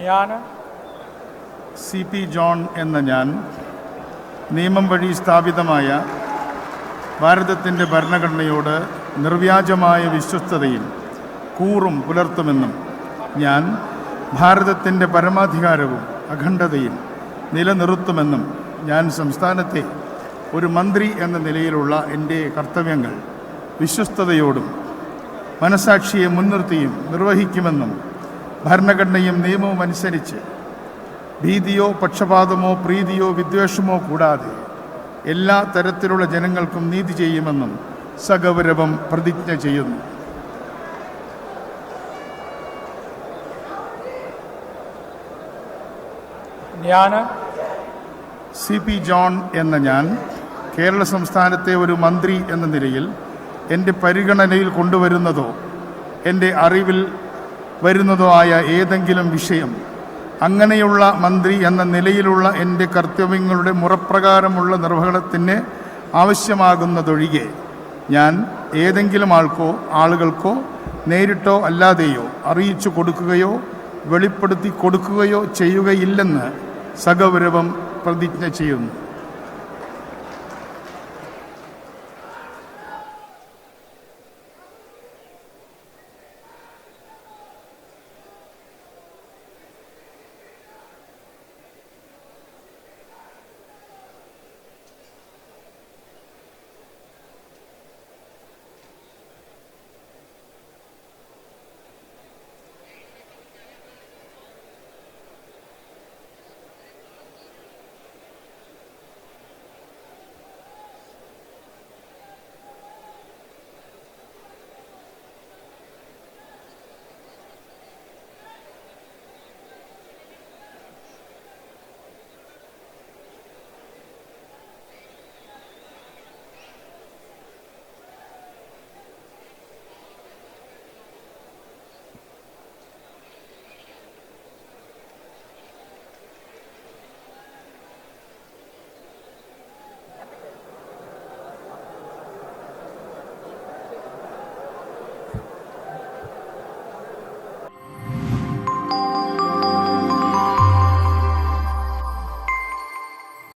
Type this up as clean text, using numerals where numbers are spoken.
ഞാൻ CP John എന്ന ഞാൻ നിയമം വഴി സ്ഥാപിതമായ ഭാരതത്തിൻ്റെ ഭരണഘടനയോട് നിർവ്യാജമായ വിശ്വസ്തതയും കൂറും പുലർത്തുമെന്നും ഞാൻ ഭാരതത്തിൻ്റെ പരമാധികാരവും അഖണ്ഡതയും നിലനിർത്തുമെന്നും ഞാൻ സംസ്ഥാനത്തെ ഒരു മന്ത്രി എന്ന നിലയിലുള്ള എൻ്റെ കർത്തവ്യങ്ങൾ വിശ്വസ്തയോടും മനസാക്ഷിയെ മുൻനിർത്തിയും നിർവഹിക്കുമെന്നും ഭരണഘടനയും നിയമവും അനുസരിച്ച് ഭീതിയോ പക്ഷപാതമോ പ്രീതിയോ വിദ്വേഷമോ കൂടാതെ എല്ലാ തരത്തിലുള്ള ജനങ്ങൾക്കും നീതി ചെയ്യുമെന്നും സഗൗരവം പ്രതിജ്ഞ ചെയ്യുന്നു. ഞാൻ CP ജോൺ എന്ന ഞാൻ കേരള സംസ്ഥാനത്തെ ഒരു മന്ത്രി എന്ന നിലയിൽ എൻ്റെ പരിഗണനയിൽ കൊണ്ടുവരുന്നതോ എൻ്റെ അറിവിൽ വരുന്നതോ ആയ ഏതെങ്കിലും വിഷയം അങ്ങനെയുള്ള മന്ത്രി എന്ന നിലയിലുള്ള എൻ്റെ കർത്തവ്യങ്ങളുടെ മുറപ്രകാരമുള്ള നിർവഹണത്തിന് ആവശ്യമാകുന്നതൊഴികെ ഞാൻ ഏതെങ്കിലും ആളുകൾക്കോ നേരിട്ടോ അല്ലാതെയോ അറിയിച്ചു കൊടുക്കുകയോ വെളിപ്പെടുത്തി കൊടുക്കുകയോ ചെയ്യുകയില്ലെന്ന് സഗൗരവം പ്രതിജ്ഞ ചെയ്യുന്നു.